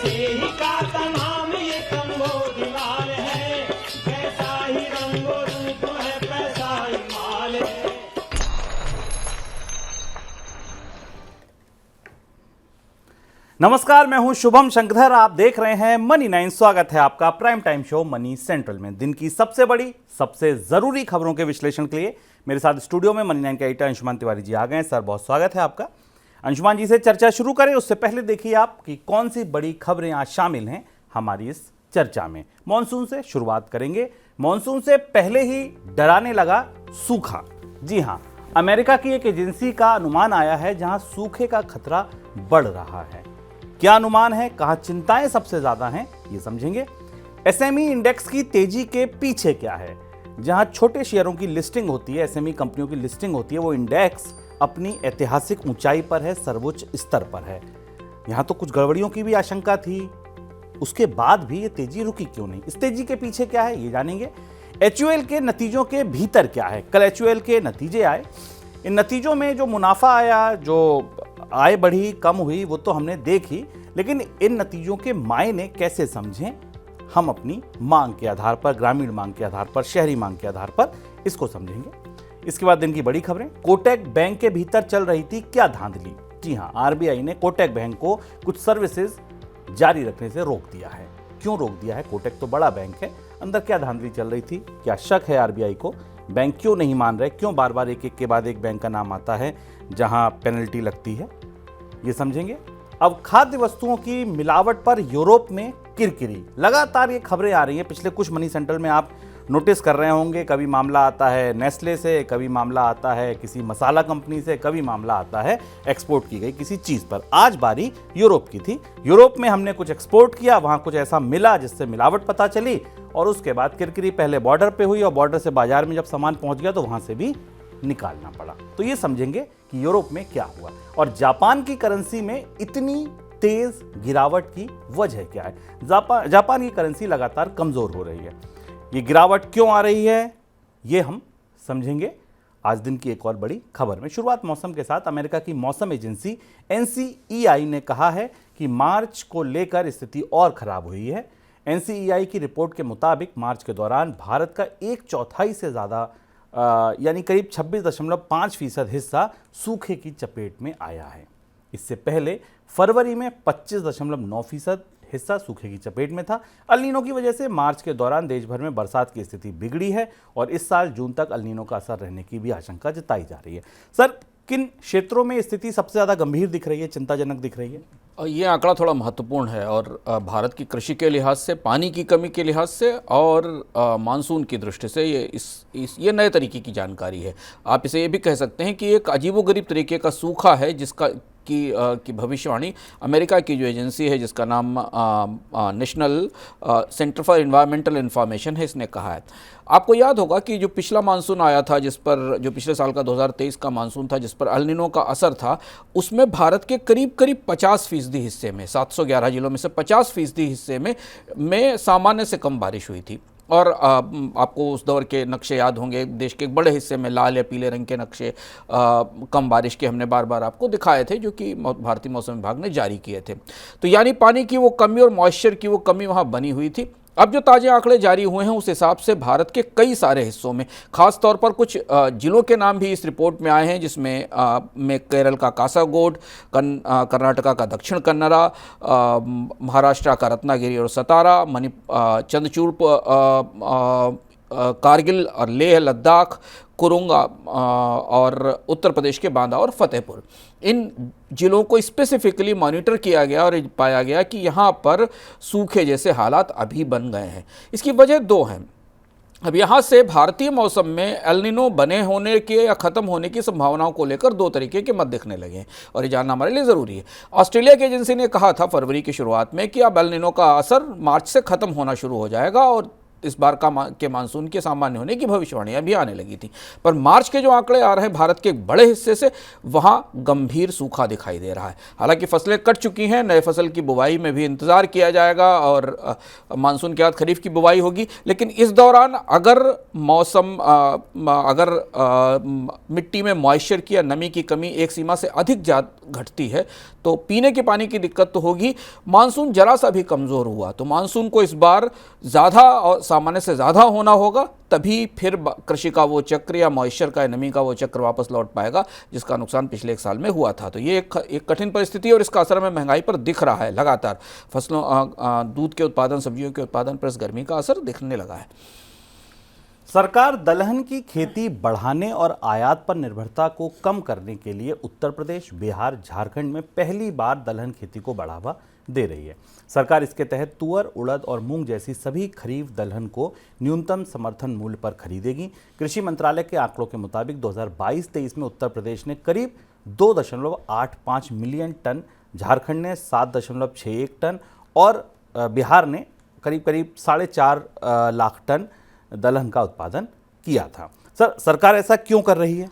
सेहिका का नाम ये कंबोधिलाल है, कैसा ही रंगो रूप है पैसा ही माल है। नमस्कार, मैं हूं शुभम शंकर। आप देख रहे हैं मनी 9। स्वागत है आपका prime time show money central में। दिन की सबसे बड़ी, सबसे जरूरी खबरों के विश्लेषण के लिए मेरे साथ स्टूडियो में मनी 9 के एडिटर अंशुमान तिवारी जी आ गए हैं। सर, बहुत स्वागत है आपका। अंशुमान जी से चर्चा शुरू करें उससे पहले देखिए आप कि कौन सी बड़ी खबरें आज शामिल हैं हमारी इस चर्चा में। मॉनसून से शुरुआत करेंगे। मॉनसून से पहले ही डराने लगा सूखा। जी हां, अमेरिका की एक एजेंसी का अनुमान आया है जहां सूखे का खतरा बढ़ रहा है। क्या अनुमान है, कहां चिंताएं सबसे ज्यादा हैं, ये समझेंगे। एसएमई इंडेक्स की तेजी के पीछे क्या है। जहां छोटे शेयरों की लिस्टिंग होती है, एसएमई कंपनियों की लिस्टिंग होती है, वो इंडेक्स अपनी ऐतिहासिक ऊंचाई पर है, सर्वोच्च स्तर पर है। यहां तो कुछ गड़बड़ियों की भी आशंका थी, उसके बाद भी ये तेजी रुकी क्यों नहीं, इस तेजी के पीछे क्या है, ये जानेंगे। एचयूएल के नतीजों के भीतर क्या है। कल एचयूएल के नतीजे आए। इन नतीजों में जो मुनाफा आया, जो आय बढ़ी, कम हुई, वो तो हमने देखी, लेकिन इन नतीजों के मायने कैसे समझें हम अपनी मांग के आधार पर, ग्रामीण मांग के आधार पर, शहरी मांग के आधार पर इसको समझेंगे। इसके बाद दिन की बड़ी खबरें। कोटक बैंक के भीतर चल रही थी क्या धांधली। जी हां, आरबीआई ने कोटक बैंक को कुछ सर्विसेज जारी रखने से रोक दिया है। क्यों रोक दिया है? कोटक तो बड़ा बैंक है, अंदर क्या धांधली चल रही थी, क्या शक है आरबीआई को, बैंक क्यों नहीं मान रहे, क्यों बार बार एक एक के बाद एक बैंक का नाम आता है जहां पेनल्टी लगती है, ये समझेंगे। अब खाद्य वस्तुओं की मिलावट पर यूरोप में किरकिरी। लगातार ये खबरें आ रही हैं, पिछले कुछ मनी सेंट्रल में आप नोटिस कर रहे होंगे। कभी मामला आता है नेस्ले से, कभी मामला आता है किसी मसाला कंपनी से, कभी मामला आता है एक्सपोर्ट की गई किसी चीज पर। आज बारी यूरोप की थी। यूरोप में हमने कुछ एक्सपोर्ट किया, वहां कुछ ऐसा मिला जिससे मिलावट पता चली, और उसके बाद किरकिरी पहले बॉर्डर पे हुई, और बॉर्डर से बाजार में जब सामान पहुंच गया तो वहां से भी निकालना पड़ा। तो ये समझेंगे कि यूरोप में क्या हुआ, और जापान की करेंसी में इतनी तेज गिरावट की वजह क्या है। जापान की करेंसी लगातार कमजोर हो रही है। ये गिरावट क्यों आ रही है, ये हम समझेंगे आज दिन की एक और बड़ी खबर में। शुरुआत मौसम के साथ। अमेरिका की मौसम एजेंसी एनसीईआई ने कहा है कि मार्च को लेकर स्थिति और खराब हुई है। एनसीईआई की रिपोर्ट के मुताबिक मार्च के दौरान भारत का 1/4 से ज्यादा यानी करीब 26.5% हिस्सा सूखे की चपेट में आया है। इससे पहले फरवरी में 25.9% हिस्सा सूखे की चपेट में था। अल नीनो की वजह से मार्च के दौरान देश भर में बरसात की स्थिति बिगड़ी है, और इस साल जून तक अल नीनो का असर रहने की भी आशंका जताई जा रही है। सर, किन क्षेत्रों में स्थिति सबसे ज़्यादा गंभीर दिख रही है, चिंताजनक दिख रही है? ये आंकड़ा थोड़ा महत्वपूर्ण है, और भारत की कृषि के लिहाज से, पानी की कमी के लिहाज से, और मानसून की दृष्टि से ये नए तरीके की जानकारी है। आप इसे ये भी कह सकते हैं कि एक अजीबोगरीब तरीके का सूखा है जिसका की भविष्यवाणी अमेरिका की जो एजेंसी है, जिसका नाम national centre for environmental information है, इसने कहा है। आपको याद होगा कि जो पिछला मानसून आया था, जो पिछले साल का 2023 का मानसून था, जिस पर अल नीनो का असर था, उसमें भारत के करीब 50% हिस्से में, 711 जिलों में से 50% हिस्से में सामान्य से कम बारिश हुई थी। और आपको उस दौर के नक्शे याद होंगे, देश के एक बड़े हिस्से में लाल या पीले रंग के नक्शे कम बारिश के हमने बार बार आपको दिखाए थे, जो कि भारतीय मौसम विभाग ने जारी किए थे। तो यानी पानी की वो कमी और मॉइस्चर की वो कमी वहाँ बनी हुई थी। अब जो ताज़े आंकड़े जारी हुए हैं, उस हिसाब से भारत के कई सारे हिस्सों में, खास तौर पर कुछ जिलों के नाम भी इस रिपोर्ट में आए हैं, जिसमें केरल का कासारगोड, कर्नाटका का दक्षिण कन्नड़ा, महाराष्ट्र का रत्नागिरी और सतारा, चंद्रचूड़, कारगिल और लेह लद्दाख, कुरुंगा, और उत्तर प्रदेश के बांदा और फतेहपुर। इन जिलों को स्पेसिफिकली मॉनिटर किया गया और पाया गया कि यहाँ पर सूखे जैसे हालात अभी बन गए हैं। इसकी वजह दो हैं। अब यहाँ से भारतीय मौसम में एल नीनो बने होने के या ख़त्म होने की संभावनाओं को लेकर दो तरीके के मत दिखने लगे हैं, और ये जानना हमारे लिए ज़रूरी है। ऑस्ट्रेलिया की एजेंसी ने कहा था फरवरी की शुरुआत में कि अब एल नीनो का असर मार्च से ख़त्म होना शुरू हो जाएगा, और इस बार के मानसून के सामान्य होने की भविष्यवाणियां भी आने लगी थी। पर मार्च के जो आंकड़े आ रहे हैं भारत के एक बड़े हिस्से से, वहां गंभीर सूखा दिखाई दे रहा है। हालांकि फसलें कट चुकी हैं, नए फसल की बुवाई में भी इंतजार किया जाएगा, और मानसून के बाद खरीफ की बुवाई होगी। लेकिन इस दौरान अगर मौसम मिट्टी में मॉइस्चर की या नमी की कमी एक सीमा से अधिक घटती है, तो पीने के पानी की दिक्कत तो होगी। मानसून जरा सा भी कमज़ोर हुआ तो मानसून को इस बार ज़्यादा और सामान्य से ज़्यादा होना होगा, तभी फिर कृषि का वो चक्र या मॉइस्चर का, नमी का वो चक्र वापस लौट पाएगा जिसका नुकसान पिछले एक साल में हुआ था। तो ये एक कठिन परिस्थिति है और इसका असर हमें महंगाई पर दिख रहा है लगातार। फसलों, दूध के उत्पादन, सब्जियों के उत्पादन पर इस गर्मी का असर दिखने लगा है। सरकार दलहन की खेती बढ़ाने और आयात पर निर्भरता को कम करने के लिए उत्तर प्रदेश, बिहार, झारखंड में पहली बार दलहन खेती को बढ़ावा दे रही है। सरकार इसके तहत तुअर, उड़द और मूंग जैसी सभी खरीफ दलहन को न्यूनतम समर्थन मूल्य पर खरीदेगी। कृषि मंत्रालय के आंकड़ों के मुताबिक 2022-23 में उत्तर प्रदेश ने करीब 2.85 मिलियन टन, झारखंड ने 7.61 टन और बिहार ने करीब 4.5 लाख टन दलहन का उत्पादन किया था। सर, सरकार ऐसा क्यों कर रही है?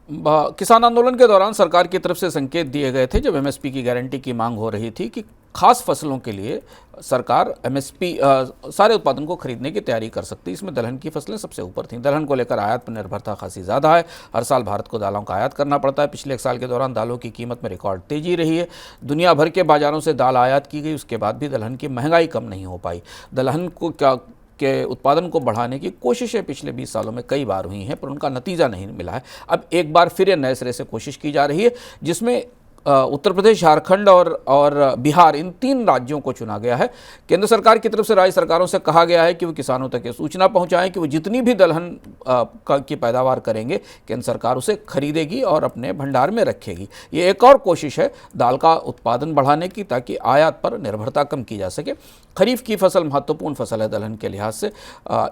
किसान आंदोलन के दौरान सरकार की तरफ से संकेत दिए गए थे, जब एमएसपी की गारंटी की मांग हो रही थी, कि खास फसलों के लिए सरकार एमएसपी सारे उत्पादन को खरीदने की तैयारी कर सकती है। इसमें दलहन की फसलें सबसे ऊपर थीं। दलहन को लेकर आयात पर निर्भरता खासी ज़्यादा है। हर साल भारत को दालों का आयात करना पड़ता है। पिछले एक साल के दौरान दालों की कीमत में रिकॉर्ड तेजी रही है। दुनिया भर के बाज़ारों से दाल आयात की गई, उसके बाद भी दलहन की महंगाई कम नहीं हो पाई। दलहन को के उत्पादन को बढ़ाने की कोशिशें पिछले 20 सालों में कई बार हुई हैं, पर उनका नतीजा नहीं मिला है। अब एक बार फिर नए सिरे से कोशिश की जा रही है, जिसमें उत्तर प्रदेश, झारखंड और बिहार, इन 3 राज्यों को चुना गया है। केंद्र सरकार की तरफ से राज्य सरकारों से कहा गया है कि वो किसानों तक ये सूचना पहुंचाएं कि वो जितनी भी दलहन की पैदावार करेंगे, केंद्र सरकार उसे खरीदेगी और अपने भंडार में रखेगी। ये एक और कोशिश है दाल का उत्पादन बढ़ाने की, ताकि आयात पर निर्भरता कम की जा सके। खरीफ की फसल महत्वपूर्ण फसल है दलहन के लिहाज से।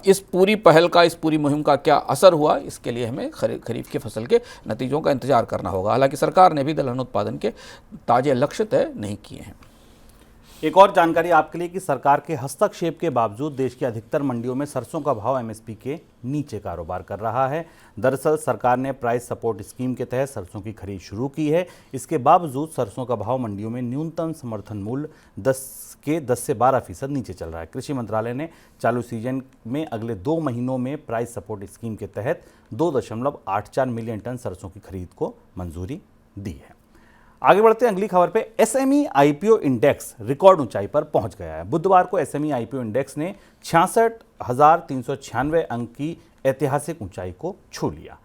इस पूरी पहल का, इस पूरी मुहिम का क्या असर हुआ, इसके लिए हमें खरीफ की फसल के नतीजों का इंतजार करना होगा। हालांकि सरकार ने भी दलहन उत्पादन के ताजे लक्ष्य तय नहीं किए हैं। एक और जानकारी आपके लिए कि सरकार के हस्तक्षेप के बावजूद देश की अधिकतर मंडियों में सरसों का भाव एमएसपी के नीचे कारोबार कर रहा है। दरअसल सरकार ने प्राइस सपोर्ट स्कीम के तहत सरसों की खरीद शुरू की है। इसके बावजूद सरसों का भाव मंडियों में न्यूनतम समर्थन मूल्य 10 से 12% नीचे चल रहा है। कृषि मंत्रालय ने चालू सीजन में अगले 2 महीनों में प्राइस सपोर्ट स्कीम के तहत 2.84 मिलियन टन सरसों की खरीद को मंजूरी दी है। आगे बढ़ते हैं अगली खबर पे। एसएमई आईपीओ इंडेक्स रिकॉर्ड ऊंचाई पर पहुंच गया है। बुधवार को एसएमई आईपीओ इंडेक्स ने 66,396 अंक की ऐतिहासिक ऊंचाई को छू लिया।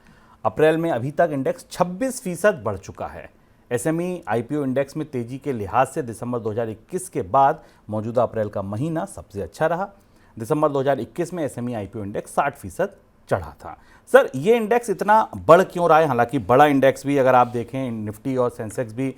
अप्रैल में अभी तक इंडेक्स 26% बढ़ चुका है। एसएमई आईपीओ इंडेक्स में तेजी के लिहाज से दिसंबर 2021 के बाद मौजूदा अप्रैल का महीना सबसे अच्छा रहा। दिसंबर 2021 में एसएमई आईपीओ इंडेक्स 60% चढ़ा था। सर, ये इंडेक्स इतना बढ़ क्यों रहा है? हालांकि बड़ा इंडेक्स भी अगर आप देखें, निफ्टी और सेंसेक्स भी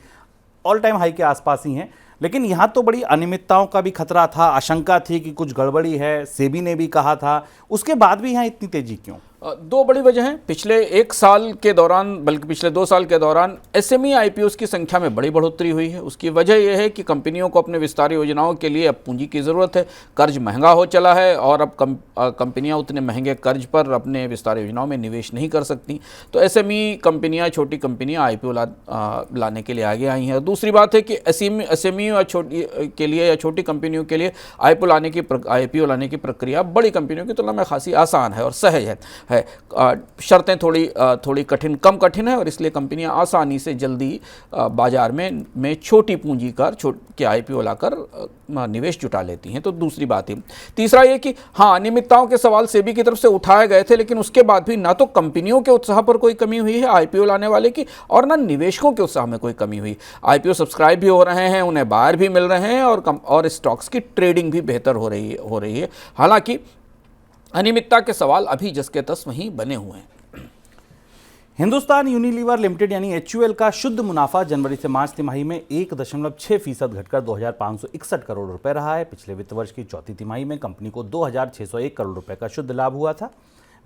ऑल टाइम हाई के आसपास ही हैं, लेकिन यहाँ तो बड़ी अनियमितताओं का भी खतरा था, आशंका थी कि कुछ गड़बड़ी है, सेबी ने भी कहा था। उसके बाद भी यहाँ इतनी तेजी क्यों? 2 बड़ी वजह हैं। पिछले 1 साल के दौरान, बल्कि पिछले 2 साल के दौरान एसएमई आईपीओस की संख्या में बड़ी बढ़ोतरी हुई है। उसकी वजह यह है कि कंपनियों को अपने विस्तार योजनाओं के लिए अब पूंजी की ज़रूरत है। कर्ज महंगा हो चला है और अब कंपनियां उतने महंगे कर्ज पर अपने विस्तार योजनाओं में निवेश नहीं कर सकती। तो एसएमई कंपनियां, छोटी कंपनियां आईपीओ लाने के लिए आगे आई हैं। दूसरी बात है कि एसएमई के लिए या छोटी कंपनियों के लिए आईपीओ लाने की प्रक्रिया बड़ी कंपनियों की तुलना में खासी आसान है और सहज है। शर्तें थोड़ी कम कठिन है और इसलिए कंपनियां आसानी से जल्दी बाजार में छोटी पूंजी के आईपीओ लाकर निवेश जुटा लेती हैं। तो दूसरी बात है। तीसरा ये कि हाँ, अनियमितताओं के सवाल सेबी की तरफ से उठाए गए थे, लेकिन उसके बाद भी ना तो कंपनियों के उत्साह पर कोई कमी हुई है आईपीओ लाने वाले की, और ना निवेशकों के उत्साह में कोई कमी हुई। आईपीओ सब्सक्राइब भी हो रहे हैं, उन्हें बायर भी मिल रहे हैं और स्टॉक्स की ट्रेडिंग भी बेहतर हो रही है। हालांकि अनियमितता के सवाल अभी जस के तस वहीं बने हुए हैं। हिंदुस्तान यूनिलीवर लिमिटेड यानी HUL का शुद्ध मुनाफा जनवरी से मार्च तिमाही में 1.6% घटकर 2,561 करोड़ रुपए रहा है। पिछले वित्त वर्ष की चौथी तिमाही में कंपनी को 2,601 करोड़ रुपए का शुद्ध लाभ हुआ था।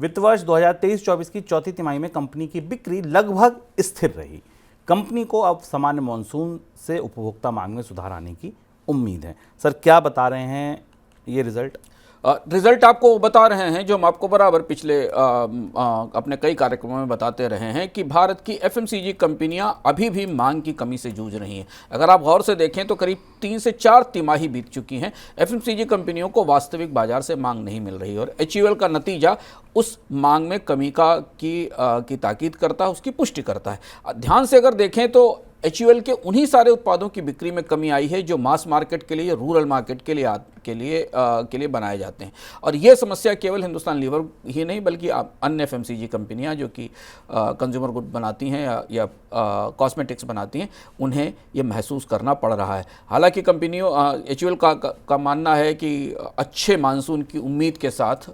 वित्त वर्ष 2023-24 की चौथी तिमाही में कंपनी की बिक्री लगभग स्थिर रही। कंपनी को अब सामान्य मॉनसून से उपभोक्ता मांग में सुधार आने की उम्मीद है। सर, क्या बता रहे हैं ये रिजल्ट आपको बता रहे हैं जो हम आपको बराबर पिछले अपने कई कार्यक्रमों में बताते रहे हैं कि भारत की एफएमसीजी कंपनियां अभी भी मांग की कमी से जूझ रही हैं। अगर आप गौर से देखें तो करीब 3 से 4 तिमाही बीत चुकी हैं, एफएमसीजी कंपनियों को वास्तविक बाजार से मांग नहीं मिल रही और HUL का नतीजा उस मांग में कमी की ताकीद करता है, उसकी पुष्टि करता है। ध्यान से अगर देखें तो HUL के उन्हीं सारे उत्पादों की बिक्री में कमी आई है जो मास मार्केट के लिए, रूरल मार्केट के लिए बनाए जाते हैं। और ये समस्या केवल हिंदुस्तान लीवर ही नहीं बल्कि अन्य FMCG कंपनियां जो कि कंज्यूमर गुड बनाती हैं या कॉस्मेटिक्स बनाती हैं, उन्हें ये महसूस करना पड़ रहा है। हालांकि कंपनियों HUL का मानना है कि अच्छे मानसून की उम्मीद के साथ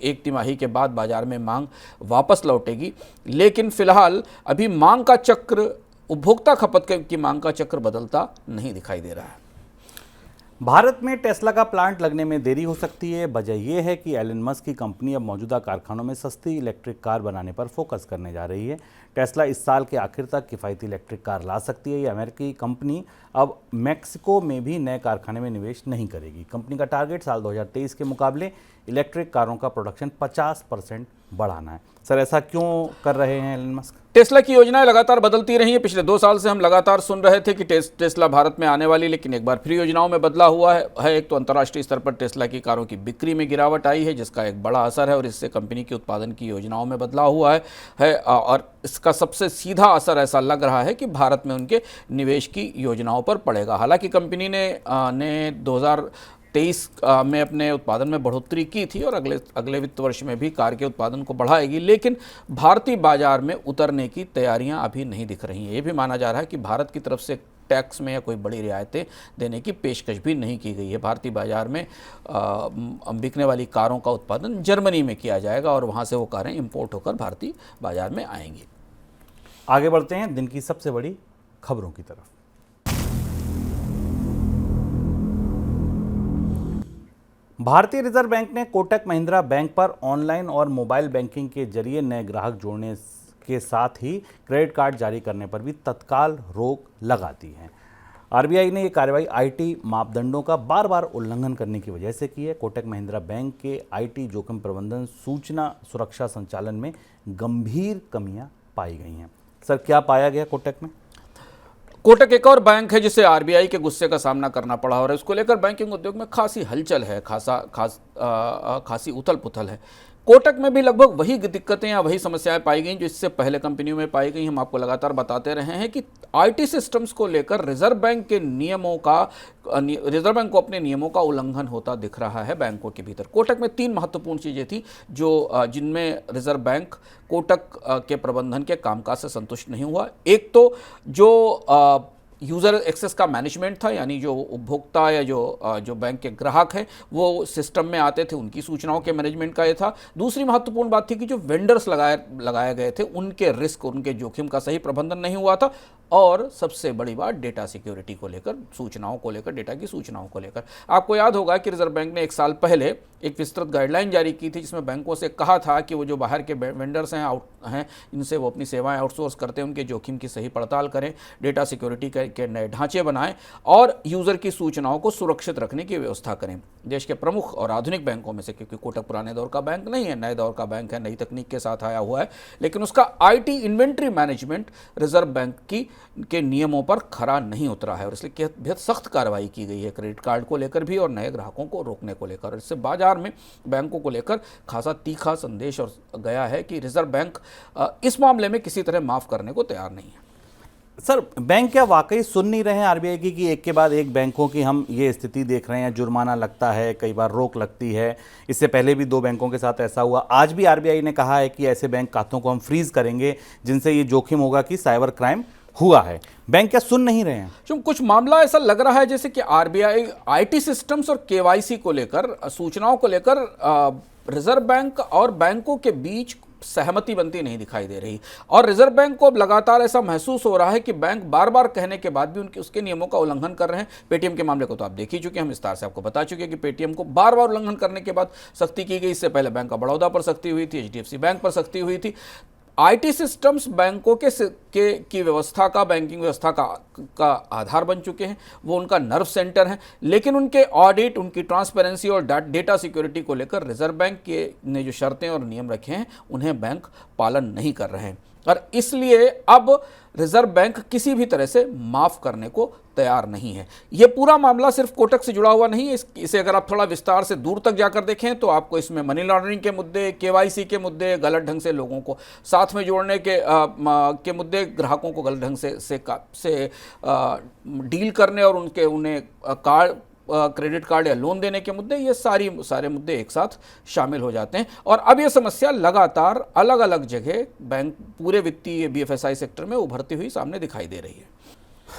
एक तिमाही के बाद बाजार में मांग वापस लौटेगी, लेकिन फिलहाल अभी मांग का चक्र, उपभोक्ता खपत की मांग का चक्र बदलता नहीं दिखाई दे रहा है। भारत में टेस्ला का प्लांट लगने में देरी हो सकती है। वजह यह है कि एलन मस्क की कंपनी अब मौजूदा कारखानों में सस्ती इलेक्ट्रिक कार बनाने पर फोकस करने जा रही है। टेस्ला इस साल के आखिर तक किफ़ायती इलेक्ट्रिक कार ला सकती है। ये अमेरिकी कंपनी अब मैक्सिको में भी नए कारखाने में निवेश नहीं करेगी। कंपनी का टारगेट साल 2023 के मुकाबले इलेक्ट्रिक कारों का प्रोडक्शन 50% बढ़ाना है। सर, ऐसा क्यों कर रहे हैं एलन मस्क? टेस्ला की योजनाएं लगातार बदलती रही हैं। पिछले 2 साल से हम लगातार सुन रहे थे कि टेस्ला भारत में आने वाली, लेकिन एक बार फिर योजनाओं में बदला हुआ है। एक तो अंतर्राष्ट्रीय स्तर पर टेस्ला की कारों की बिक्री में गिरावट आई है, जिसका एक बड़ा असर है और इससे कंपनी के उत्पादन की योजनाओं में बदलाव हुआ है और इसका सबसे सीधा असर ऐसा लग रहा है कि भारत में उनके निवेश की योजनाओं पर पड़ेगा। हालांकि कंपनी ने 2023 में अपने उत्पादन में बढ़ोतरी की थी और अगले वित्त वर्ष में भी कार के उत्पादन को बढ़ाएगी, लेकिन भारतीय बाजार में उतरने की तैयारियां अभी नहीं दिख रही हैं। ये भी माना जा रहा है कि भारत की तरफ से टैक्स में या कोई बड़ी रियायतें देने की पेशकश भी नहीं की गई है। भारतीय बाजार में बिकने वाली कारों का उत्पादन जर्मनी में किया जाएगा और वहाँ से वो कारें इंपोर्ट होकर भारतीय बाजार में आएंगी। आगे बढ़ते हैं दिन की सबसे बड़ी खबरों की तरफ। भारतीय रिजर्व बैंक ने कोटक महिंद्रा बैंक पर ऑनलाइन और मोबाइल बैंकिंग के जरिए नए ग्राहक जोड़ने के साथ ही क्रेडिट कार्ड जारी करने पर भी तत्काल रोक लगा दी है। RBI ने यह कार्रवाई IT मापदंडों का बार बार उल्लंघन करने की वजह से की है। कोटक महिंद्रा बैंक के IT जोखिम प्रबंधन सूचना सुरक्षा संचालन में गंभीर कमियां पाई गई हैं। सर, क्या पाया गया कोटक में? कोटक एक और बैंक है जिसे RBI के गुस्से का सामना करना पड़ा और इसको लेकर बैंकिंग उद्योग में खासी हलचल है, खासी उथल पुथल है। कोटक में भी लगभग वही दिक्कतें या वही समस्याएं पाई गई जो इससे पहले कंपनियों में पाई गई। हम आपको लगातार बताते रहे हैं कि IT सिस्टम्स को लेकर रिजर्व बैंक को अपने नियमों का उल्लंघन होता दिख रहा है बैंकों के भीतर। कोटक में 3 महत्वपूर्ण चीज़ें थी जिनमें रिजर्व बैंक कोटक के प्रबंधन के कामकाज से संतुष्ट नहीं हुआ। एक तो जो यूज़र एक्सेस का मैनेजमेंट था, यानी जो उपभोक्ता या जो बैंक के ग्राहक हैं वो सिस्टम में आते थे, उनकी सूचनाओं के मैनेजमेंट का ये था। दूसरी महत्वपूर्ण बात थी कि जो वेंडर्स लगाए गए थे उनके रिस्क, उनके जोखिम का सही प्रबंधन नहीं हुआ था। और सबसे बड़ी बात डेटा सिक्योरिटी को लेकर, सूचनाओं को लेकर, डेटा की सूचनाओं को लेकर। आपको याद होगा कि रिजर्व बैंक ने 1 साल पहले एक विस्तृत गाइडलाइन जारी की थी जिसमें बैंकों से कहा था कि वो जो बाहर के वेंडर्स हैं इनसे वो अपनी सेवाएं आउटसोर्स करते हैं, उनके जोखिम की सही पड़ताल करें, डेटा सिक्योरिटी के नए ढांचे बनाएं और यूज़र की सूचनाओं को सुरक्षित रखने की व्यवस्था करें। देश के प्रमुख और आधुनिक बैंकों में से, क्योंकि कोटक पुराने दौर का बैंक नहीं है, नए दौर का बैंक है, नई तकनीक के साथ आया हुआ है, लेकिन उसका IT inventory management reserve bank के नियमों पर खरा नहीं उतरा है और इसलिए बेहद सख्त कार्रवाई की गई है क्रेडिट कार्ड को लेकर भी और नए ग्राहकों को रोकने को लेकर। इससे बाजार में बैंकों को लेकर खासा तीखा संदेश और गया है कि रिजर्व बैंक इस मामले में किसी तरह माफ करने को तैयार नहीं है। सर, बैंक क्या वाकई सुन नहीं रहे हैं RBI की कि एक के बाद एक बैंकों की हम ये स्थिति देख रहे हैं, जुर्माना लगता है, कई बार रोक लगती है। इससे पहले भी 2 बैंकों के साथ ऐसा हुआ। आज भी RBI ने कहा है कि ऐसे बैंक खातों को हम फ्रीज करेंगे जिनसे ये जोखिम होगा कि साइबर क्राइम हुआ है। बैंक क्या सुन नहीं रहे हैं? जो कुछ मामला ऐसा लग रहा है जैसे कि RBI IT सिस्टम्स और KYC को लेकर, सूचनाओं को लेकर रिजर्व बैंक और बैंकों के बीच सहमति बनती नहीं दिखाई दे रही और रिजर्व बैंक को अब लगातार ऐसा महसूस हो रहा है कि बैंक बार बार कहने के बाद भी उसके नियमों का उल्लंघन कर रहे हैं। पेटीएम के मामले को तो आप देख ही चुके हैं, हम विस्तार से आपको बता चुके हैं कि पेटीएम को बार बार उल्लंघन करने के बाद सख्ती की गई। इससे पहले बैंक ऑफ बड़ौदा पर सख्ती हुई थी, HDFC बैंक पर सख्ती हुई थी। IT सिस्टम्स बैंकों की व्यवस्था का, बैंकिंग व्यवस्था का आधार बन चुके हैं, वो उनका नर्व सेंटर है, लेकिन उनके ऑडिट, उनकी ट्रांसपेरेंसी और डेटा सिक्योरिटी को लेकर रिजर्व बैंक ने जो शर्तें और नियम रखे हैं उन्हें बैंक पालन नहीं कर रहे हैं। और इसलिए अब रिजर्व बैंक किसी भी तरह से माफ करने को तैयार नहीं है। यह पूरा मामला सिर्फ कोटक से जुड़ा हुआ नहीं है, इसे अगर आप थोड़ा विस्तार से दूर तक जाकर देखें तो आपको इसमें मनी लॉन्ड्रिंग के मुद्दे, केवाईसी के मुद्दे, गलत ढंग से लोगों को साथ में जोड़ने के मुद्दे, ग्राहकों को गलत ढंग से डील करने और उन्हें क्रेडिट कार्ड या लोन देने के मुद्दे, ये सारे मुद्दे एक साथ शामिल हो जाते हैं। और अब ये समस्या लगातार अलग अलग जगह बैंक पूरे वित्तीय बीएफएसआई सेक्टर में उभरती हुई सामने दिखाई दे रही है।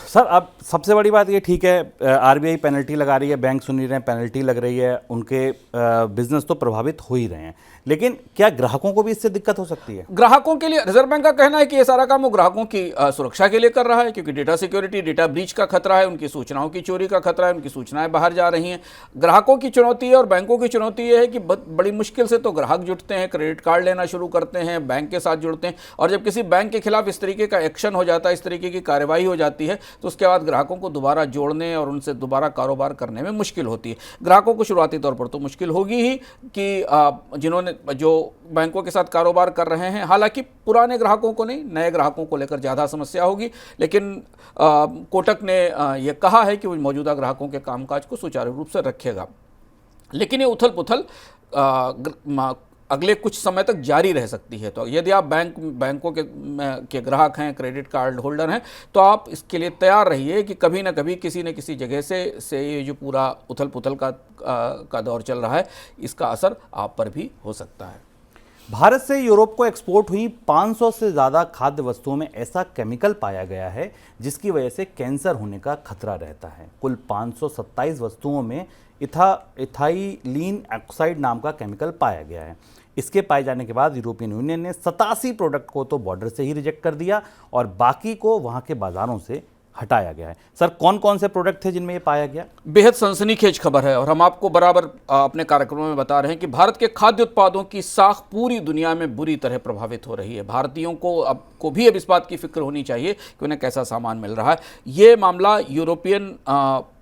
सर, अब सबसे बड़ी बात ये, ठीक है आरबीआई पेनल्टी लगा रही है, बैंक सुन ही रहे हैं, पेनल्टी लग रही है, उनके बिजनेस तो प्रभावित हो ही रहे हैं, लेकिन क्या ग्राहकों को भी इससे दिक्कत हो सकती है? ग्राहकों के लिए रिजर्व बैंक का कहना है कि ये सारा काम वो ग्राहकों की सुरक्षा के लिए कर रहा है, क्योंकि डेटा सिक्योरिटी, डेटा ब्रीच का खतरा है, उनकी सूचनाओं की चोरी का खतरा है, उनकी सूचनाएं बाहर जा रही हैं। ग्राहकों की चुनौती है और बैंकों की चुनौती ये है कि बड़ी मुश्किल से तो ग्राहक जुटते हैं, क्रेडिट कार्ड लेना शुरू करते हैं, बैंक के साथ जुड़ते हैं, और जब किसी बैंक के खिलाफ इस तरीके का एक्शन हो जाता है, इस तरीके की कार्रवाई हो जाती है, तो उसके बाद ग्राहकों को दोबारा जोड़ने और उनसे दोबारा कारोबार करने में मुश्किल होती है। ग्राहकों को शुरुआती तौर पर तो मुश्किल होगी ही कि जिन्होंने जो बैंकों के साथ कारोबार कर रहे हैं, हालांकि पुराने ग्राहकों को नहीं, नए ग्राहकों को लेकर ज़्यादा समस्या होगी, लेकिन कोटक ने यह कहा है कि वो मौजूदा ग्राहकों के कामकाज को सुचारू रूप से रखेगा। लेकिन ये उथल पुथल अगले कुछ समय तक जारी रह सकती है। तो यदि आप बैंकों के ग्राहक हैं, क्रेडिट कार्ड होल्डर हैं, तो आप इसके लिए तैयार रहिए कि कभी ना कभी किसी न किसी जगह से ये जो पूरा उथल पुथल का दौर चल रहा है, इसका असर आप पर भी हो सकता है। भारत से यूरोप को एक्सपोर्ट हुई 500 से ज़्यादा खाद्य वस्तुओं में ऐसा केमिकल पाया गया है जिसकी वजह से कैंसर होने का खतरा रहता है। कुल 527 वस्तुओं में इथाइलीन ऑक्साइड नाम का केमिकल पाया गया है। इसके पाए जाने के बाद यूरोपियन यूनियन ने 87 प्रोडक्ट को तो बॉर्डर से ही रिजेक्ट कर दिया और बाकी को वहां के बाजारों से हटाया गया है। सर, कौन कौन से प्रोडक्ट थे जिनमें ये पाया गया? बेहद सनसनीखेज खबर है और हम आपको बराबर अपने कार्यक्रमों में बता रहे हैं कि भारत के खाद्य उत्पादों की साख पूरी दुनिया में बुरी तरह प्रभावित हो रही है। भारतीयों को भी अब इस बात की फिक्र होनी चाहिए कि उन्हें कैसा सामान मिल रहा है। ये मामला यूरोपियन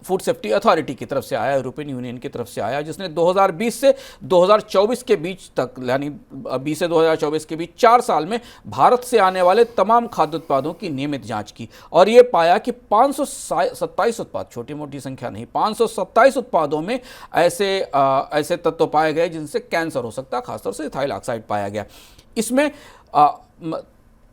फूड सेफ्टी अथॉरिटी की तरफ से आया, यूरोपियन यूनियन की तरफ से आया, जिसने 2020 से 2024 के बीच तक, यानी 20 से 2024 के बीच 4 साल में भारत से आने वाले तमाम खाद्य उत्पादों की नियमित जांच की और ये पाया कि 527 उत्पाद, छोटी मोटी संख्या नहीं, 527 उत्पादों में ऐसे तत्व पाए गए जिनसे कैंसर हो सकता है, खासतौर से इथाइल ऑक्साइड पाया गया। इसमें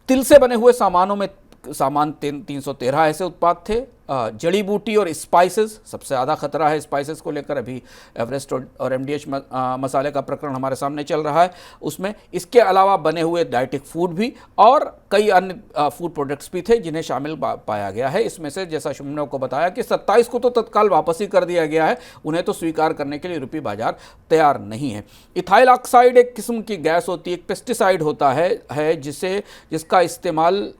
तिल से बने हुए सामानों में 313 ऐसे उत्पाद थे। जड़ी बूटी और स्पाइसेस, सबसे ज़्यादा खतरा है स्पाइसेस को लेकर। अभी एवरेस्ट और एमडीएच मसाले का प्रकरण हमारे सामने चल रहा है, उसमें इसके अलावा बने हुए डाइटिक फूड भी और कई अन्य फूड प्रोडक्ट्स भी थे जिन्हें शामिल पाया गया है। इसमें से जैसा शुभम को बताया कि 27 को तो तत्काल वापस ही कर दिया गया है, उन्हें तो स्वीकार करने के लिए यूरोपीय बाजार तैयार नहीं है। इथाइल ऑक्साइड एक किस्म की गैस होती है, एक पेस्टिसाइड होता है जिसका इस्तेमाल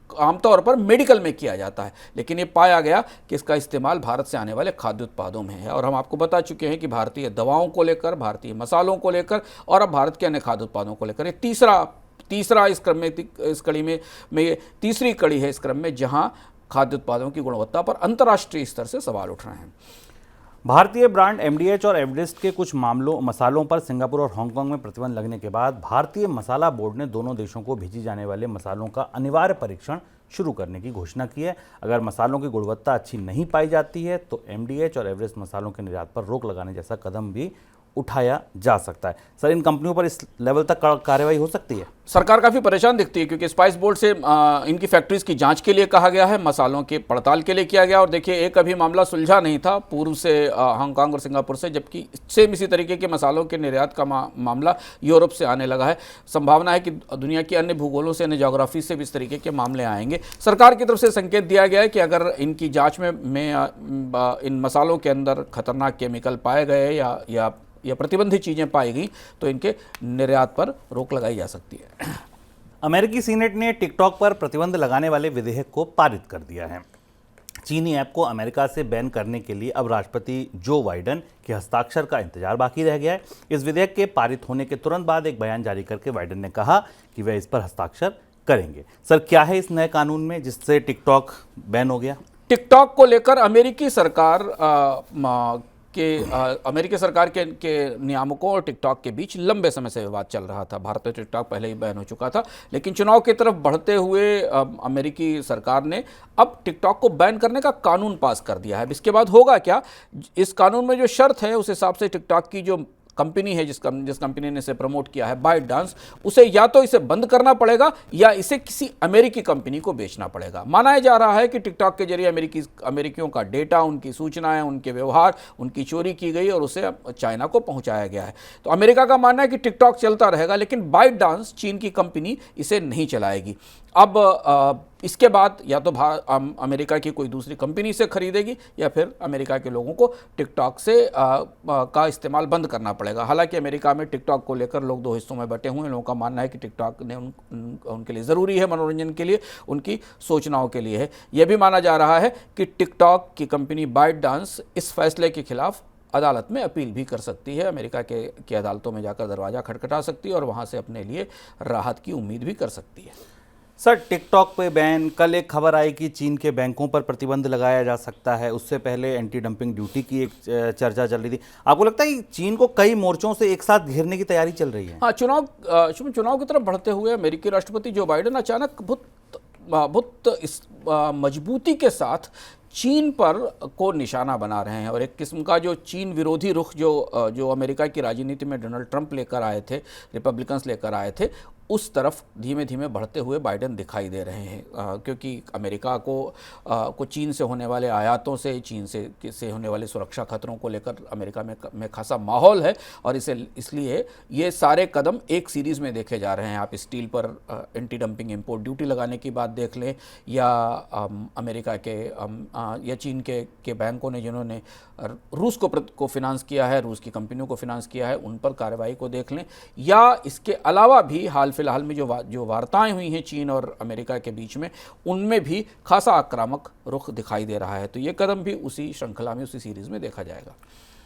आमतौर पर मेडिकल में किया जाता है, लेकिन ये पाया गया कि इसका इस्तेमाल भारत से आने वाले खाद्य उत्पादों में है। और हम आपको बता चुके हैं कि भारतीय दवाओं को लेकर, भारतीय मसालों को लेकर और अब भारत के अन्य खाद्य उत्पादों को लेकर ये तीसरा इस क्रम में, इस कड़ी में ये तीसरी कड़ी है इस क्रम में जहां खाद्य उत्पादों की गुणवत्ता पर अंतर्राष्ट्रीय स्तर से सवाल उठ रहे हैं। भारतीय ब्रांड एमडीएच और एवरेस्ट के कुछ मसालों पर सिंगापुर और हांगकांग में प्रतिबंध लगने के बाद भारतीय मसाला बोर्ड ने दोनों देशों को भेजी जाने वाले मसालों का अनिवार्य परीक्षण शुरू करने की घोषणा की है। अगर मसालों की गुणवत्ता अच्छी नहीं पाई जाती है तो एमडीएच और एवरेस्ट मसालों के निर्यात पर रोक लगाने जैसा कदम भी उठाया जा सकता है। सर, इन कंपनियों पर इस लेवल तक कार्रवाई हो सकती है? सरकार काफ़ी परेशान दिखती है क्योंकि स्पाइस बोर्ड से इनकी फैक्ट्रीज की जांच के लिए कहा गया है, मसालों की पड़ताल के लिए किया गया। और देखिए, एक अभी मामला सुलझा नहीं था पूर्व से हांगकांग और सिंगापुर से, जबकि सेम इसी तरीके के मसालों के निर्यात का मामला यूरोप से आने लगा है। संभावना है कि दुनिया की अन्य भूगोलों से, अन्य ज्योग्राफी से भी इस तरीके के मामले आएंगे। सरकार की तरफ से संकेत दिया गया है कि अगर इनकी जाँच में इन मसालों के अंदर खतरनाक केमिकल पाए गए या प्रतिबंधित चीज़ें पाई गई तो इनके निर्यात पर रोक लगाई जा सकती है। अमेरिकी सीनेट ने टिकटॉक पर प्रतिबंध लगाने वाले विधेयक को पारित कर दिया है। चीनी ऐप को अमेरिका से बैन करने के लिए अब राष्ट्रपति जो बाइडेन के हस्ताक्षर का इंतजार बाकी रह गया है। इस विधेयक के पारित होने के तुरंत बाद एक बयान जारी करके बाइडेन ने कहा कि वह इस पर हस्ताक्षर करेंगे। सर, क्या है इस नए कानून में जिससे टिकटॉक बैन हो गया? टिकटॉक को लेकर अमेरिकी सरकार अमेरिकी सरकार के नियामकों और टिकटॉक के बीच लंबे समय से विवाद चल रहा था। भारत में टिकटॉक पहले ही बैन हो चुका था, लेकिन चुनाव की तरफ बढ़ते हुए अमेरिकी सरकार ने अब टिकटॉक को बैन करने का कानून पास कर दिया है। इसके बाद होगा क्या, इस कानून में जो शर्त है उस हिसाब से टिकटॉक की जो कंपनी है, जिस कंपनी ने इसे प्रमोट किया है, बाइटडांस, उसे या तो इसे बंद करना पड़ेगा या इसे किसी अमेरिकी कंपनी को बेचना पड़ेगा। माना जा रहा है कि टिकटॉक के जरिए अमेरिकियों का डेटा, उनकी सूचनाएं, उनके व्यवहार, उनकी चोरी की गई और उसे चाइना को पहुंचाया गया है। तो अमेरिका का मानना है कि टिकटॉक चलता रहेगा, लेकिन बाइटडांस चीन की कंपनी इसे नहीं चलाएगी। अब इसके बाद या तो अमेरिका की कोई दूसरी कंपनी से खरीदेगी या फिर अमेरिका के लोगों को टिकटॉक से का इस्तेमाल बंद करना पड़ेगा। हालांकि अमेरिका में टिकटॉक को लेकर लोग दो हिस्सों में बटे हुए हैं। लोगों का मानना है कि टिकटॉक ने उनके लिए ज़रूरी है, मनोरंजन के लिए, उनकी सूचनाओं के लिए है। यह भी माना जा रहा है कि टिकटॉक की कंपनी बाइटडांस इस फैसले के खिलाफ अदालत में अपील भी कर सकती है। अमेरिका की अदालतों में जाकर दरवाज़ा खटखटा सकती है और वहाँ से अपने लिए राहत की उम्मीद भी कर सकती है। सर, टिकटॉक पे बैन, कल एक खबर आई कि चीन के बैंकों पर प्रतिबंध लगाया जा सकता है। उससे पहले एंटी डंपिंग ड्यूटी की एक चर्चा चल रही थी। आपको लगता है कि चीन को कई मोर्चों से एक साथ घेरने की तैयारी चल रही है? हाँ, चुनाव की तरफ बढ़ते हुए अमेरिकी राष्ट्रपति जो बाइडेन अचानक बहुत इस मजबूती के साथ चीन पर को निशाना बना रहे हैं और एक किस्म का जो चीन विरोधी रुख जो अमेरिका की राजनीति में डोनाल्ड ट्रंप लेकर आए थे, रिपब्लिकन्स लेकर आए थे, उस तरफ धीमे धीमे बढ़ते हुए बाइडेन दिखाई दे रहे हैं। क्योंकि अमेरिका को चीन से होने वाले आयातों से, चीन से होने वाले सुरक्षा खतरों को लेकर अमेरिका में खासा माहौल है और इसलिए ये सारे कदम एक सीरीज़ में देखे जा रहे हैं। आप स्टील पर एंटी डंपिंग इंपोर्ट ड्यूटी लगाने की बात देख लें, या अमेरिका के या चीन के बैंकों ने जिन्होंने रूस को फिनांस किया है, रूस की कंपनियों को फिनांस किया है, उन पर कार्रवाई को देख लें, या इसके अलावा भी हाल फिलहाल में जो वार्ताएं हुई हैं चीन और अमेरिका के बीच में, उनमें भी खासा आक्रामक रुख दिखाई दे रहा है। तो ये कदम भी उसी श्रृंखला में, उसी सीरीज में देखा जाएगा।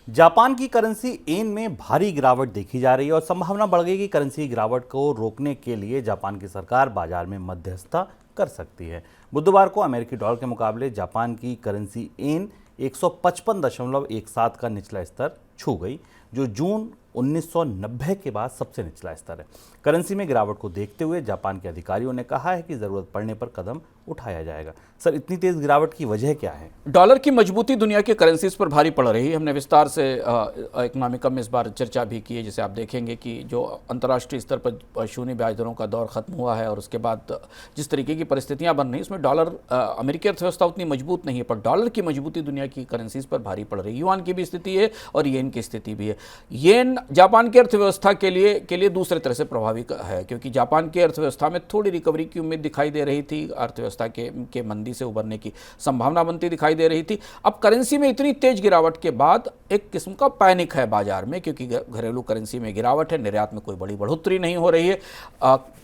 जापान की करेंसी येन में भारी गिरावट देखी जा रही है और संभावना बढ़ गई कि करेंसी गिरावट को रोकने के लिए जापान की सरकार बाजार में मध्यस्थता कर सकती है। बुधवार को अमेरिकी डॉलर के मुकाबले जापान की करेंसी येन 155.17 का निचला स्तर छू गई, जो जून 1990 के बाद सबसे निचला स्तर है। करेंसी में गिरावट को देखते हुए जापान के अधिकारियों ने कहा है कि ज़रूरत पड़ने पर कदम उठाया जाएगा। सर, इतनी तेज़ गिरावट की वजह क्या है? डॉलर की मजबूती दुनिया की करेंसीज पर भारी पड़ रही है। हमने विस्तार से इकोनॉमिकम में इस बार चर्चा भी की है, जिसे आप देखेंगे कि जो अंतर्राष्ट्रीय स्तर पर शून्य ब्याज दरों का दौर खत्म हुआ है और उसके बाद जिस तरीके की परिस्थितियां बन रही, उसमें डॉलर, अमेरिकी अर्थव्यवस्था उतनी मजबूत नहीं है, पर डॉलर की मजबूती दुनिया की करेंसीज पर भारी पड़ रही है। युआन की भी स्थिति है और येन की स्थिति भी है। येन जापान की अर्थव्यवस्था के लिए दूसरे तरह से प्रभावी है, क्योंकि जापान की अर्थव्यवस्था में थोड़ी रिकवरी की उम्मीद दिखाई दे रही थी, अर्थव्यवस्था के मंदी से उबरने की संभावना बनती दिखाई दे रही थी। अब करेंसी में इतनी तेज गिरावट के बाद एक किस्म का पैनिक है बाजार में, क्योंकि घरेलू करेंसी में गिरावट है, निर्यात में कोई बड़ी बढ़ोतरी नहीं हो रही है।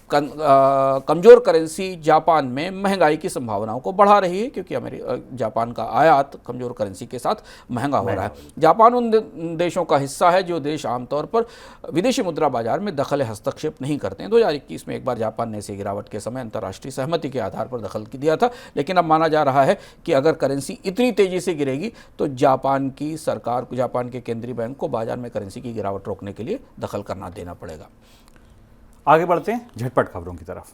कमजोर करेंसी जापान में महंगाई की संभावनाओं को बढ़ा रही है, क्योंकि जापान का आयात कमजोर करेंसी के साथ महंगा हो रहा है। जापान उन देशों का हिस्सा है जो देश आमतौर पर विदेशी मुद्रा बाजार में दखल हस्तक्षेप नहीं करते हैं। 2021 में एक बार जापान ने ऐसी गिरावट के समय अंतर्राष्ट्रीय सहमति के आधार पर दखल दिया था, लेकिन अब माना जा रहा है कि अगर करेंसी इतनी तेजी से गिरेगी तो जापान की सरकार, जापान के केंद्रीय बैंक को बाजार में करेंसी की गिरावट रोकने के लिए दखल करना देना पड़ेगा। आगे बढ़ते हैं झटपट खबरों की तरफ।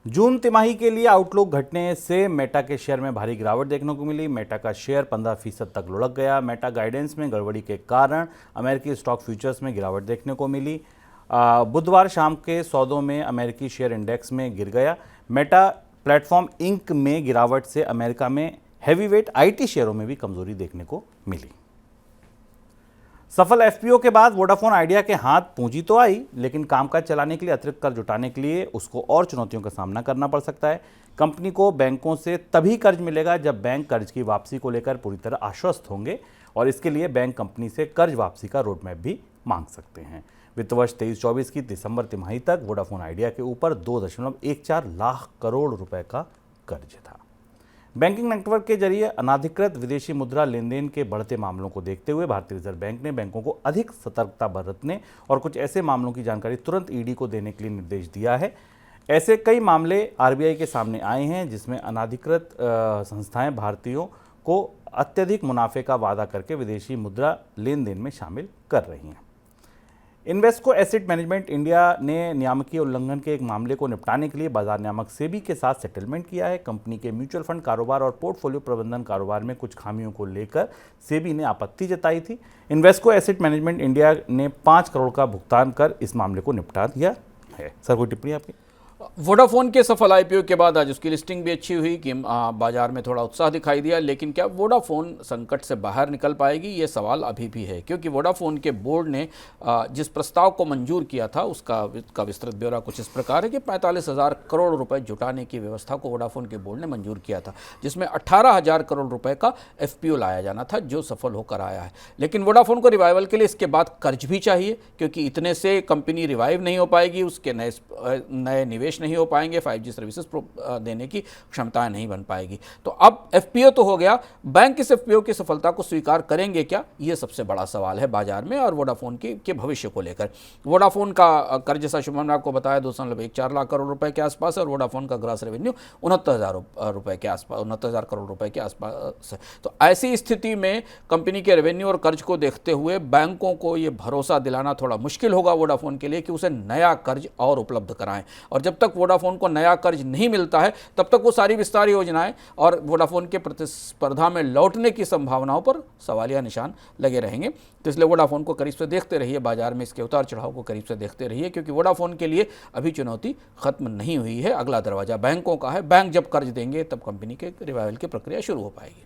जून तिमाही के लिए आउटलुक घटने से मेटा के शेयर में भारी गिरावट देखने को मिली। मेटा का शेयर 15% तक लुढ़क गया। मेटा गाइडेंस में गड़बड़ी के कारण अमेरिकी स्टॉक फ्यूचर्स में गिरावट देखने को मिली। बुधवार शाम के सौदों में अमेरिकी शेयर इंडेक्स में गिर गया। मेटा प्लेटफॉर्म इंक में गिरावट से अमेरिका में हैवीवेट आईटी शेयरों में भी कमजोरी देखने को मिली। सफल एफपीओ के बाद वोडाफोन आइडिया के हाथ पूंजी तो आई, लेकिन कामकाज चलाने के लिए अतिरिक्त कर्ज जुटाने के लिए उसको और चुनौतियों का सामना करना पड़ सकता है। कंपनी को बैंकों से तभी कर्ज मिलेगा जब बैंक कर्ज की वापसी को लेकर पूरी तरह आश्वस्त होंगे, और इसके लिए बैंक कंपनी से कर्ज वापसी का रोड मैप भी मांग सकते हैं। वित्त वर्ष 23-24 की दिसंबर तिमाही तक वोडाफोन आइडिया के ऊपर 2.14 लाख करोड़ रुपए का कर्ज था। बैंकिंग नेटवर्क के जरिए अनाधिकृत विदेशी मुद्रा लेन देन के बढ़ते मामलों को देखते हुए भारतीय रिजर्व बैंक ने बैंकों को अधिक सतर्कता बरतने और कुछ ऐसे मामलों की जानकारी तुरंत ईडी को देने के लिए निर्देश दिया है। ऐसे कई मामले आरबीआई के सामने आए हैं जिसमें अनाधिकृत संस्थाएं भारतीयों को अत्यधिक मुनाफे का वादा करके विदेशी मुद्रा लेन देन में शामिल कर रही हैं। इन्वेस्को एसेट मैनेजमेंट इंडिया ने नियामकीय उल्लंघन के एक मामले को निपटाने के लिए बाजार नियामक सेबी के साथ सेटलमेंट किया है। कंपनी के म्यूचुअल फंड कारोबार और पोर्टफोलियो प्रबंधन कारोबार में कुछ खामियों को लेकर सेबी ने आपत्ति जताई थी। इन्वेस्को एसेट मैनेजमेंट इंडिया ने 5 करोड़ का भुगतान कर इस मामले को निपटा दिया है। सर, कोई टिप्पणी आपकी? वोडाफोन के सफल आईपीओ के बाद आज उसकी लिस्टिंग भी अच्छी हुई कि बाजार में थोड़ा उत्साह दिखाई दिया, लेकिन क्या वोडाफोन संकट से बाहर निकल पाएगी, ये सवाल अभी भी है। क्योंकि वोडाफोन के बोर्ड ने जिस प्रस्ताव को मंजूर किया था उसका विस्तृत ब्यौरा कुछ इस प्रकार है कि 45,000 करोड़ रुपए जुटाने की व्यवस्था को वोडाफोन के बोर्ड ने मंजूर किया था, जिसमें 18,000 करोड़ रुपए का एफपीओ लाया जाना था, जो सफल होकर आया है। लेकिन वोडाफोन को रिवाइवल के लिए इसके बाद कर्ज भी चाहिए, क्योंकि इतने से कंपनी रिवाइव नहीं हो पाएगी, उसके नए निवेश नहीं हो पाएंगे, 5G सर्विसेज देने की क्षमताएं नहीं बन पाएगी। तो अब एफपीओ तो हो गया, बैंक इस एफपीओ की सफलता को स्वीकार करेंगे क्या, ये सबसे बड़ा सवाल है बाजार में और वोडाफोन के भविष्य को लेकर। वोडाफोन का कर्ज, जैसा शुभम ने आपको बताया, 2.14 लाख करोड़ रुपए के आसपास है और वोडाफोन का ग्रॉस रेवेन्यू 69,000 रुपए के आसपास, 69,000 करोड़ रुपए के आसपास है। तो ऐसी स्थिति में कंपनी के रेवेन्यू और कर्ज को देखते हुए बैंकों को ये भरोसा दिलाना थोड़ा मुश्किल होगा वोडाफोन के लिए कि उसे नया कर्ज और उपलब्ध कराएं। और जब तक वोडाफोन को नया कर्ज नहीं मिलता है तब तक वो सारी विस्तार योजनाएं और वोडाफोन के प्रतिस्पर्धा में लौटने की संभावनाओं पर सवालिया निशान लगे रहेंगे। तो इसलिए वोडाफोन को करीब से देखते रहिए, बाजार में इसके उतार चढ़ाव को करीब से देखते रहिए, क्योंकि वोडाफोन के लिए अभी चुनौती खत्म नहीं हुई है। अगला दरवाजा बैंकों का है, बैंक जब कर्ज देंगे तब कंपनी के रिवाइवल की प्रक्रिया शुरू हो पाएगी।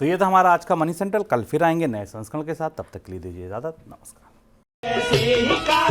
तो ये था हमारा आज का मनी सेंट्रल। कल फिर आएंगे नए संस्करण के साथ, तब तक के लिए दीजिए इजाजत। नमस्कार। ऐसे ही का